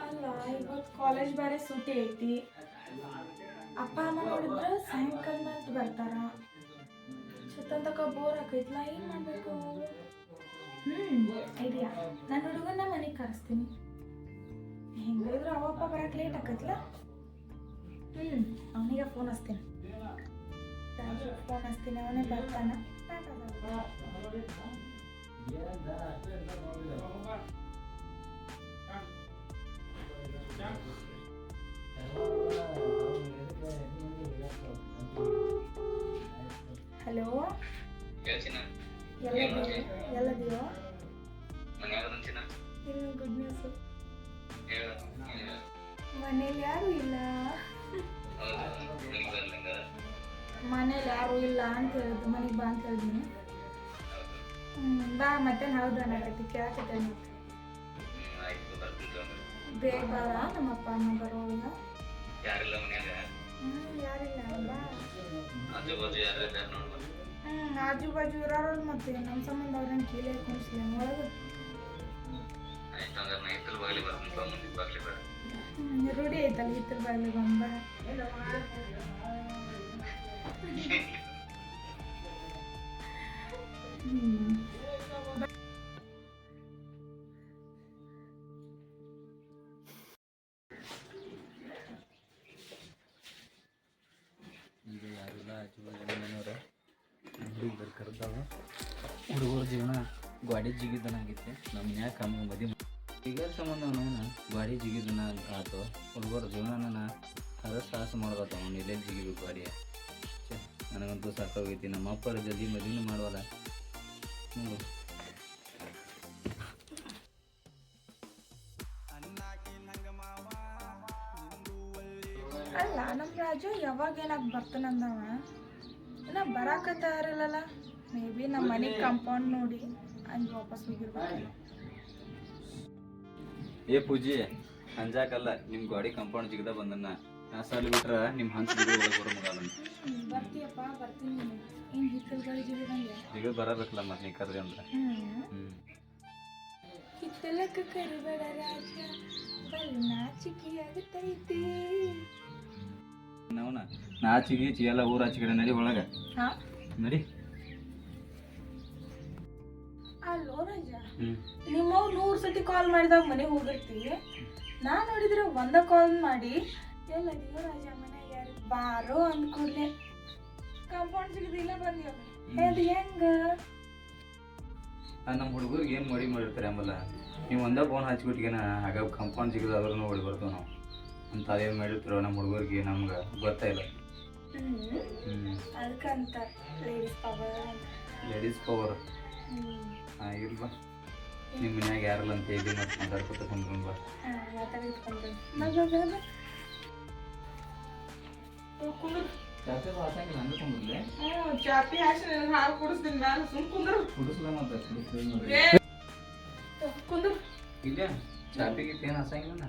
ಅಲ್ಲ ಇವತ್ತು ಕಾಲೇಜ್ ಬೇರೆ ಸೂಟಿ ಐತಿ. ಅಪ್ಪ ಅಮ್ಮ ನೋಡಿದ್ರೆ ಸಾಯಂಕಾಲ ಮೇಲೆ ಬರ್ತಾರ. ಸುತ್ತಂತಕ ಬೋರ್ ಆಕೈತ್ಲ, ಏನು ಮಾಡಬೇಕು? ಐಡಿಯಾ, ನನ್ನ ಹುಡುಗನ್ನ ಮನೆಗೆ ಕರೆಸ್ತೀನಿ. ಹೆಂಗಿದ್ರು ಅವಪ್ಪ ಬರಕ್ಕೆ ಲೇಟ್ ಆಕೈತ್ಲ. ಅವನಿಗೆ ಫೋನ್ ಹಚ್ತೀನಿ. ಅವನೇ ಬರ್ತಾನ. ಹಲೋ, ಎಲ್ಲದಿಯೋ? ಏನು ಗುಡ್ ನ್ಯೂಸ್? ಮನೇಲಿ ಯಾರು ಇಲ್ಲ. ಮನೇಲಿ ಯಾರು ಇಲ್ಲ ಅಂತ ಹೇಳಿದ್ರು, ಮನೆಗೆ ಬಾ ಅಂತ ಹೇಳಿದ್ದೀನಿ. ಬಾ, ಮತ್ತೆ ಹೌದು ಅನ್ನಕತ್ತಿ ಕೇಳಕತ್ತೆ. ಬೇಗ ಬಾರ, ನಮ್ಮಪ್ಪ ಅಮ್ಮ ಬರೋವಾಗ. ಯಾರಿಲ್ಲ, ಬಾ. ಆಜು ಬಾಜು ಇರೋರು ಮತ್ತೆ ನಮ್ಮ ಸಂಬಂಧ ಅವ್ರನ್ನ ಕೀಲೇ ಕುಣಿಸ್ಲಿ ಒಳಗೆ. ರೂಢಿ ಐತಲ್ಲ ಹಿತ್ತಲ ಬಾಗಿಲು ಬಂದ. ಈಗ ಯಾರಿಲ್ಲ, ಆಜುಬಾಜು ಮನೆಯವ್ರ ಹುಡುಗರು ಕರೆದಾವ. ಹುಡುಗರ ಜೀವನ ಗಾಡಿ ಜಿಗಿದನಾಗಿತ್ತು. ನಮ್ಮ ಮನ್ಯಾಗ ಕಮ್ಮಿ ಮದಿ ಈಗ ಸಂಬಂಧ ಅವನ ಗಾಡಿ ಜಿಗಿದನ ಆತು. ಹುಡುಗರ ಜೀವನ ಅದ ಸಾಹಸ ಮಾಡ್ಬೇಕು. ಅವ್ನು ಎಲ್ಲೇ ಜಿಗಿಬೇಕು ಗಾಡಿಯ. ನನಗಂತೂ ಸಾಕಾಗೈತಿ. ನಮ್ಮ ಅಪ್ಪರ ಜಲ್ದಿ ಮದುವೆ ಮಾಡವಲ್ಲ. ಅಲ್ಲ, ನಮ್ಮ ರಾಜು ಯಾವಾಗ ಏನಾಗಿ ಬರ್ತಾನಂದವ, ಇನ್ನ ಬರಾಕತ್ತಾರಲ್ಲ. ಮೇ ಬಿ ನಮ್ಮ ಮನೆ ಕಾಂಪೌಂಡ್ ನೋಡಿ ಹಂಗೆ ವಾಪಸ್ ಹೋಗಿರ್ಬೇಕು. ಏ ಪೂಜಿ, ಅಂಜಾಕಲ್ಲ. ನಿಮ್ಮ ಗಾಡಿ ಕಾಂಪೌಂಡ್ ಜಿಗದ ಬಂದನ್ನ ನಾ ಸಾಲಿ ಬಿಟ್ರ ನಿಮ್ಮ ಹಂಚ ಬರೋ ಮಗ. ಬರ್ತೀಯಪ್ಪ, ಬರ್ತೀನಿ. ಏನು ಹಿತ್ತಲ ಗಾಡಿ ಜಿಗಿದಂಗೆ ಜಿಗದ ಬರಬೇಕಲ್ಲ ಮತ್ತೆ ನೀ ಕರ್ರಿ ಅಂದ್ರೆ. ಹಿತ್ತಲಕ್ಕೆ ಕರಿಬೇಡ ರಾಜ, ಬಲ್ ನಾಚಿಕೆ ಆಗತೈತಿ. ನಾವನ ನಾಚಿಗೆ ಎಲ್ಲ ಊರ ಆಚೆ ಕಡೆ ನಡಿ ಒಳಗ ನಡಿ. ಅಲ್ಲೋ ರಾಜ, ನಿಮ್ಮವ್ 100 ಸತಿ ಕಾಲ್ ಮಾಡಿದಾಗ ಮನೆಗೆ ಹೋಗಿರ್ತಿ. ನಾ ನೋಡಿದ್ರೆ ಒಂದ ಕಾಲ್ ಮಾಡಿ ಎಲ್ಲದಿಯೋ ರಾಜ ಮನೆಗೆ ಯಾರು ಬಾರೋ ಅಂದ್ಕೂಡ್ಲೆ ಕಾಂಪೌಂಡ್ ಸಿಗದಿಲ್ಲ ಬಂದ್ಯ. ಅದು ಹೆಂಗ? ನಮ್ಮ ಹುಡುಗರಿಗೆ ಏನು ಮಾಡಿರ್ತಾರೆ ಆಮೇಲೆ ನೀವು ಒಂದೇ ಫೋನ್ ಹಚ್ಬಿಟ್ಟಿಗೆನ ಆಗ ಕಾಂಪೌಂಡ್ ಸಿಗದ ಅದ್ರೂ ಓಡಿ ಬರ್ತೀವಿ ನಾವು ಅಂತ. ಅದೇನು ಮಾಡಿರ್ತಾರೋ ನಮ್ಮ ಹುಡುಗರಿಗೆ ನಮ್ಗೆ ಗೊತ್ತಾಯಿಲ್ಲ. ಅದಕ್ಕಂತ ಲೇಡೀಸ್ ಪವರ್. ಲೇಡೀಸ್ ಪವರ್ ಇಲ್ವಾ? ನಿಮ್ಮ ಮನ್ಯಾಗ ಯಾರಲ್ಲ ಅಂತ ಹೇಳಿ ಮತ್ತೆ ಮಾತಾಡ್ಕೊತ ಕುಂದ್ರು ಬಾ. ಚಾಪಿ ಹಾಕಿ ಹಾಲು ಕುಡಿಸ್ತೀನಿ ಮ್ಯಾಲ ಸುಮ್ ಕುಂದ್ರು. ಕುಡಿಸ್ಲ ಮತ್ತೆ ಕುಂದ್ರು ಇಲ್ಲ. ಚಾಪಿಗೆ ಏನು ಹಸಂಗಿಲ್ಲ.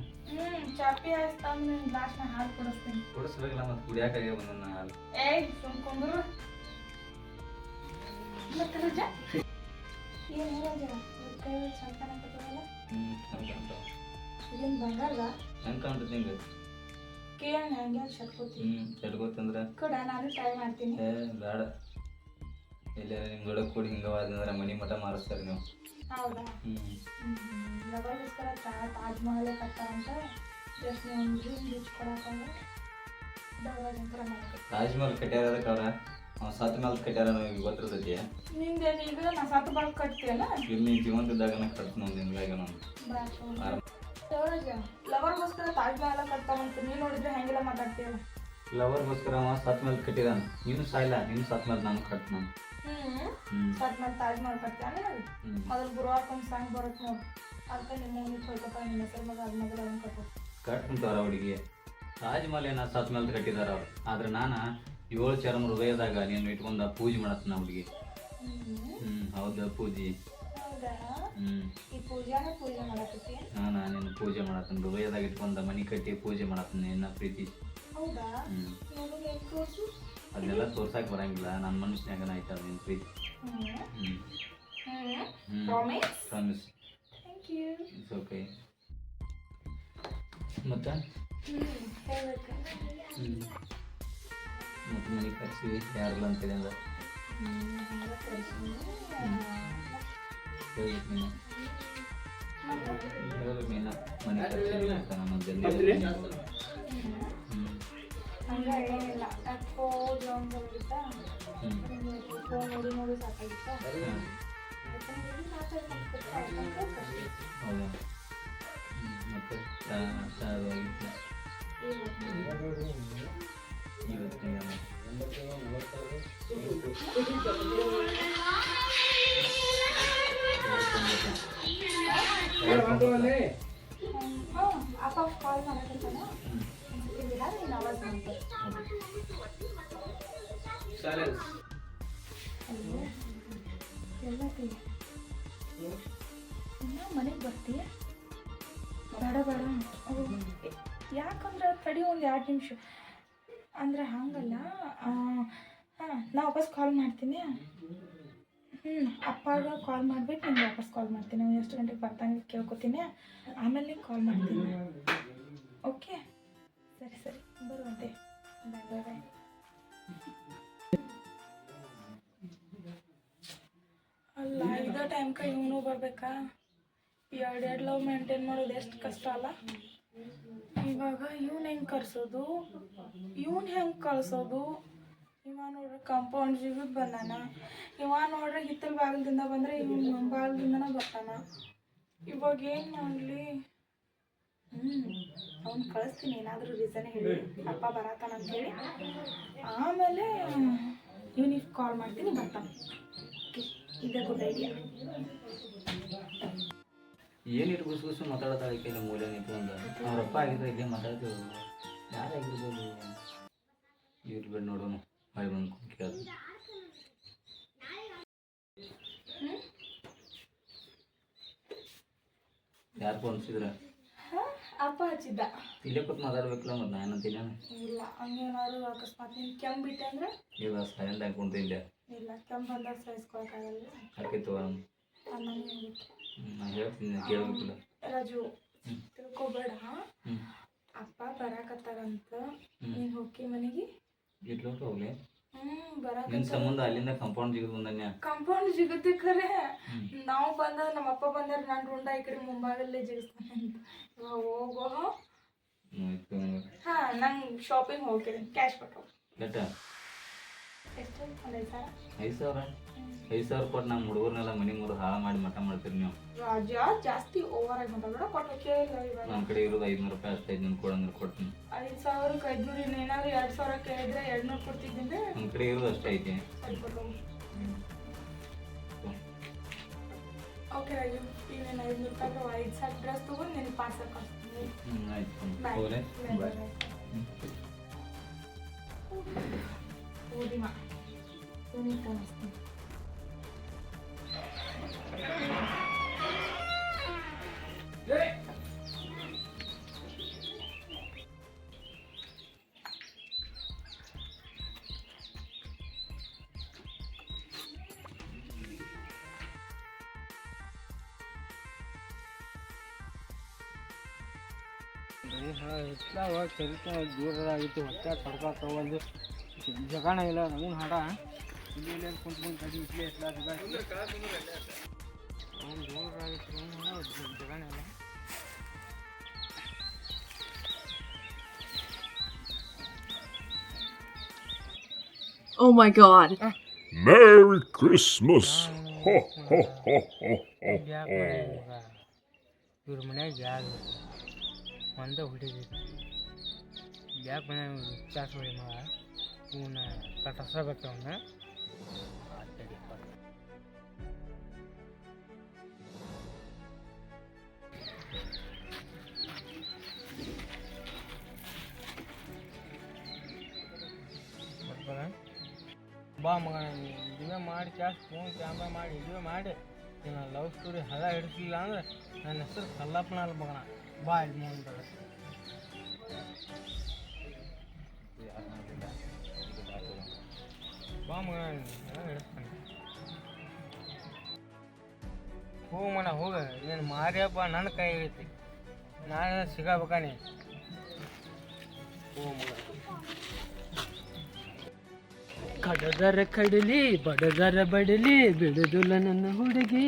ಚಾಪಿ ಹಾಕ್ತಾನ ಗ್ಲಾಸ್ನ ಹಾಲು ಕುಡಿಸ್ತೀನಿ. ಕುಡಿಸ್ಬೇಕಲ್ಲ ಮತ್ತೆ ಕುಡಿಯಾಕಾಗೆ ಬಂದ ಹಾಲು. ಏಯ್ ಸುಮ್ ಕುಂದ್ರು. ಮತ್ತೆ ರಜ ಏನು ರಜ ಕೈ ಸಂತಾನ ಕಟ್ಟೋಲ್ಲ. ಇದನ್ನು ಬಂಗಾರ ಹೆಂಗೆ ಕಾಣ್ತದೆ ಹಿಂಗೆ ಕೇಳ ಹಂಗೆ ಚಟ್ಕೋತೀನಿ. ಚಟ್ಕೋತಂದ್ರೆ ಕೂಡ ನಾನು ಟ್ರೈ ಮಾಡ್ತೀನಿ. ಬೇಡ, ಎಲ್ಲಾರ ನಿಮ್ಮ ದೊಡ್ಡ ಕೂಡಿ ಹಿಂಗವಾದಂದ್ರೆ ಮನೆ ಮಠ ಮಾರಿಸ್ತಾರೆ ನೀವು. ಹೌದಾ? ಲವರ್ಗೋಸ್ಕರ ತಾಜ್ ಮಹಲ್ ಕಟ್ತಾರಂತ. ಜಸ್ಟ್ ನೀವು ಡ್ರೀಮ್ ಕೊಡೋಕ್ಕಂದ್ರೆ ದರ್ವಾಜಂಕರ ಮಾಡ್ಬೇಕು. ತಾಜ್ ಮಹಲ್ ಕಟ್ಯಾರದಕ್ಕೆ ಅವ್ರ ಸತ್ ಮೇಲೆ ಕಟ್ಯಾರ ನಮಗೆ ಗೊತ್ತಿರ್ತೈತಿ. ನಿಂಗೆ ಈಗ ನಾ ಸತ್ತು ಬಾಳ್ ಕಟ್ತೀಯಲ್ಲ, ಇಲ್ಲಿ ಜೀವಂತದಾಗ ಕಟ್ತು ನೋಡಿ ನಿಮ್ಗಾಗಿ ನಾನು. ಲವರ್ಗೋಸ್ಕರ ತಾಜ್ ಮಹಲ್ ಕಟ್ತಾರಂತ ನೀನು ನೋಡಿದ್ರೆ ಹೆಂಗೆಲ್ಲ ಮಾತಾಡ್ತೀಯಲ್ಲ. ಲವರ್ಗೋಸ್ಕರ ಅವ ಸತ್ ಮೇಲೆ ಕಟ್ಟಿದಾನ. ನೀನು ಸಾಯಿಲ್ಲ, ನೀನು ಸತ್ ಮೇಲೆ ನಾನು ಕಟ್ ನಾನು. ಸತ್ ಮೇಲೆ ತಾಜ್ ಮಹಲ್ ಕಟ್ತಾನೆ. ಮೊದಲು ಗುರುವಾರಕ್ಕೊಂದು ಸಾಂಗ್ ಬರುತ್ತೆ ನೋಡಿ, ಅದಕ್ಕೆ ನಿಮ್ಮ ಮನೆ ಹೋಯ್ತಪ್ಪ ನಿಮ್ಮ ಹೆಸರು ಮಗ ಅದ ಮಗಳ ಅದನ್ನು ಕಟ್ಟು ಕಟ್ಕೊಂತವ್ರ ಅವಳಿಗೆ. ತಾಜ್ ಮಹಲ್ ಏನ ಸತ್ ಮೇಲೆ ಕಟ್ಟಿದಾರ ಅವ್ರು. ಆದ್ರೆ ನಾನು 7 ಚರಮ ಹೃದಯದಾಗ ನೀನು ಇಟ್ಕೊಂಡ ಪೂಜೆ ಮಾಡತ್ತ ಹುಡುಗಿ. ಹೌದಾ ಪೂಜೆ? ನಾನು ಪೂಜೆ ಮಾಡತ್ತೀನಿ. ಹೃದಯದಾಗ ಇಟ್ಕೊಂಡ ಮನಿ ಕಟ್ಟಿ ಪೂಜೆ ಮಾಡತ್ತೀನಿ ನಿನ್ನ ಪ್ರೀತಿ. ಅದನ್ನೆಲ್ಲ ತೋರ್ಸಕ್ ಬರಂಗಿಲ್ಲ. ನನ್ನ ಮನುಷ್ಯನಾಗನ ಆಯ್ತದ ನಿನ್ನ ಪ್ರೀತಿ. Promise. Promise. Thank you. It's okay. ಮತ್ತು ಹೇಳ್ಬೇಕು. ಮತ್ತು ಮನೆ ಕರ್ಸಿವಿ ಯಾರಲ್ಲ ಅಂತೇಳಿ ಅಂದ್ರೆ ಹೇಳ್ಬೇಕು ನೀನು. ಹೇಳ್ಬೇಕು ನೀನು ಮನೆ ಕರ್ಸಿವಿ ಅಂತ ನಮ್ಮ ಜಲ್ದಿ. ಹಂಗೆ ಏನಿಲ್ಲ, ಫೋನ್ ನೋಡಿ ನೋಡಿ ಸಾಕಾಗಿತ್ತು. ಹೌದಾ? ಮತ್ತು ಚಾ ಆಗಿತ್ತು ಇವತ್ತಿನ ಅಪ್ಪ ಕಾಲ್ ಮಾಡಕಂತಾನ ನೀನು ಆವಾಜ್ ಮಾಡ್ತಾರೆ. ಮನೆಗೆ ಬರ್ತೀಯ? ಬೇಡ ಬೇಡ, ಯಾಕಂದ್ರೆ ತಡಿ ಒಂದು 2 ನಿಮಿಷ ಅಂದ್ರೆ ಹಂಗಲ್ಲ. ಹಾಂ, ನಾ ವಾಪಸ್ ಕಾಲ್ ಮಾಡ್ತೀನಿ. ಅಪ್ಪಾಗ ಕಾಲ್ ಮಾಡ್ಬಿಟ್ಟು ನಿಮ್ಗೆ ವಾಪಸ್ ಕಾಲ್ ಮಾಡ್ತೀನಿ. ಅವ್ನು ಎಷ್ಟು ಗಂಟೆಗೆ ಬರ್ತಾನೆ ಕೇಳ್ಕೊತೀನಿ, ಆಮೇಲೆ ನಿಂಗೆ ಕಾಲ್ ಮಾಡ್ತೀನಿ. ಓಕೆ, ಸರಿ ಸರಿ, ಬರುವಂತೆ. ಬಾಯ್ ಬಾಯ್ ಬಾಯ್. ಅಲ್ಲ, ಇದೇ ಟೈಮ್ಗೆ ಇವನು ಬರ್ಬೇಕಾ? ಎರಡು ಲವ್ ಮೇಂಟೈನ್ ಮಾಡೋದು ಎಷ್ಟು ಕಷ್ಟ ಅಲ್ಲ. ಇವಾಗ ಇವ್ನು ಹೆಂಗೆ ಕರ್ಸೋದು, ಇವ್ನು ಹೆಂಗೆ ಕಳ್ಸೋದು? ಇವ ನೋಡ್ರೆ ಕಾಂಪೌಂಡ್ ಜಿಗಿದ್ ಬಂದಾನ, ಇವ ನೋಡ್ರೆ ಹಿತ್ತಲ ಬಾಗಿಲದಿಂದ ಬಂದರೆ ಇವನು ಬಾಗಿಲಿಂದನೇ ಬರ್ತಾನ. ಇವಾಗ ಏನು ಮಾಡಲಿ? ಅವ್ನು ಕಳಿಸ್ತೀನಿ, ಏನಾದರೂ ರೀಸನ್ ಹೇಳಿ ಅಪ್ಪ ಬರತ್ತಾನ ಅಂತೇಳಿ. ಆಮೇಲೆ ಇವನಿಗೆ ಕಾಲ್ ಮಾಡ್ತೀನಿ, ಬರ್ತಾನೆ. ಇದೇ ಗುಡ್ ಐಡಿಯಾ. ಏನಿಟ್ಟು ಗುಸು ಮಾತಾಡೋದಾಳೆ ಕೈಲಿ ಮೂಲೆ ನಿಂತ್ಕೊಂಡು. ಅವ್ರಪ್ಪ ಆಗಿದ್ರೆ ಇಲ್ಲೇ ಮಾತಾಡ್ತೀವಿ. ಯಾರಾಗಿರ್ಬೋದು? ಇರ್ಬೇಡ ನೋಡೋಣ, ಹೊಳೆ ಬಂದು ಕೇಳೋದು. ಯಾರು ಫೋನ್ಸಿದ್ರ? ಅಪ್ಪ ಹಚ್ಚಿದ್ದ. ಇಲ್ಲೇ ಕೂತ್ ಮಾತಾಡ್ಬೇಕಲ್ಲ, ಮತ್ತು ನಾನಂತೀನಿ. ಇಲ್ಲ, ಹಂಗೇನಾದ್ರು ಅಕಸ್ಮಾತ್ ನೀನು ಕೆಮ್ಮು ಬಿಟ್ಟೆ ಅಂದ್ರೆ ಇಲ್ಲ, ಸೈಲೆಂಟ್ ಹಾಕೊಂತ ಇಲ್ಲೇ. ಇಲ್ಲ, ಕೆಮ್ಮು ಬಂದಾಗ ಸಹಿಸ್ಕೊಳಕ್ಕಾಗಲ್ಲ. ಹಾಕಿತ್ತು ನಾನು ಹೇಳ್ತೀನಿ, ಕೇಳಬೇಕಿಲ್ಲ. ರಾಜು, ತಿಳ್ಕೊಬೇಡ. ಅಪ್ಪ ಬರಾಕತ್ತಾರಂತ, ನೀನು ಹೋಗಿ ಮನೆಗೆ ಇಟ್ಲೋಟ ಹೋಗ್ಲಿ. ಬರಾಕ ನಿನ್ನ ಸಂಬಂಧ ಅಲ್ಲಿಂದ ಕಾಂಪೌಂಡ್ ಜಿಗಿದು ಬಂದನ್ಯ. ಕಾಂಪೌಂಡ್ ಜಿಗುತ್ತೆ ಖರೆ. ನಾವು ಬಂದಾಗ ನಮ್ಮ ಅಪ್ಪ ಬಂದಾರ, ನಾನು ರುಂಡ ಈ ಕಡೆ ಮುಂಭಾಗಲ್ಲೇ ಜಿಗಿಸ್ತಾನೆ ಅಂತ. ಹೋಗೋ. ಹಾಂ, ನಂಗೆ ಶಾಪಿಂಗ್ ಹೋಗ್ತೀನಿ, ಕ್ಯಾಶ್ ಕೊಟ್ಟು. ಎಷ್ಟು? ಒಂದು 5,000. 5,000 ಕೊಟ್ಟು ನಮ್ಮ ಹುಡುಗರ್ನೆಲ್ಲ ಮನೆ ಮೂರು ಹಾಳು ಮಾಡಿ ಮಠ ಮಾಡ್ತೀರಿ ನೀವು. ರಾಜ, ಜಾಸ್ತಿ ಓವರ್ ಆಗಿ ಮಾತಾಡೋಣ. ಕೊಟ್ಟು ಕೇಳಿಲ್ಲ. ಇವಾಗ ನಮ್ಮ ಕಡೆ ಇರೋದು 500 ರೂಪಾಯಿ ಅಷ್ಟು. 500 ಕೊಡಂದ್ರೆ ಕೊಡ್ತೀನಿ. 5,000ಕ್ಕೆ 500, ಇನ್ನೇನಾದ್ರು 2,000 ಕೇಳಿದ್ರೆ 200 ಕೊಡ್ತಿದ್ದೆ. ನಮ್ಮ ಕಡೆ ಇರೋದು ಅಷ್ಟೇ ಐತಿ. ಓಕೆ ರಾಜು, ಈಗ ನೀನು 500 ರೂಪಾಯಿ 5 ಸಾಕು ಡ್ರೆಸ್ ತೊಗೊಂಡು ನಿನ್ನ ಪಾರ್ಸಲ್ ಕಳಿಸ್ತೀನಿ. ಆಯ್ತು. ಓದಿಮಾ ನೀನು ಕಾಣಿಸ್ತೀನಿ. ದೂರದಾಗಿತ್ತು, ಹೊಟ್ಟೆ ಕಡ್ಕೊತ ಒಂದು ಜಗಣ ಇಲ್ಲ. ನಮೂನ್ ಹಾಡ ಇಲ್ಲಿ ಕುಂತ ಕಡಿ ಇಟ್ಲೆ ಇಟ್ಲ ದೂರದಾಗಿತ್ತು, ಜಗಣ ಇಲ್ಲ. Oh my God. Merry Christmas. Ho, ho, ho, ho, ho. ಇವ್ರ ಮನ್ಯಾಗ ಯಾರು ಒಂದೇ ಹುಡುಗಿ ಯಾಕೆ ಮನ್ಯಾಗ ಚಾಸ್ ಹೊಡಿ ಮಗ ಇವನ್ನ ಕಟ್ಟಿಸ್ಬೇಕು. ಅವನ್ನ ಬಾ ಮಗ, ಇದುವೇ ಮಾಡಿ ಚಾಸ್ ಫೋನ್ ಕ್ಯಾಮ್ರಾ ಮಾಡಿ ಇದುವೇ ಮಾಡಿ ನಾನು ಲವ್ ಸ್ಟೋರಿ ಹದ ಹಿಡಿಸಲಿಲ್ಲ ಅಂದ್ರೆ ನನ್ನ ಹೆಸರು ಕಲ್ಲಪ್ಪನ ಅಲ್ಲ ಮಗನ. ಬಾ ಇಲ್ಲಿ ಮುಂದೆ ಬಾ ಮಗ, ಹಿಡಿಸ್ತಾನೆ. ಹೋಗ ಮನ ಹೋಗ ನೀನು ಮಾರಿ ಹಬ್ಬ ನನ್ನ ಕೈ ಐತಿ ನಾನು ಸಿಗಬೇಕಾನೆ ಹೋಗ ಮಗ ಕಡದರ ಕಡಲಿ ಬಡದರ ಬಡಲಿ ಬಿಡುದಿಲ್ಲ ನನ್ನ ಹುಡುಗಿ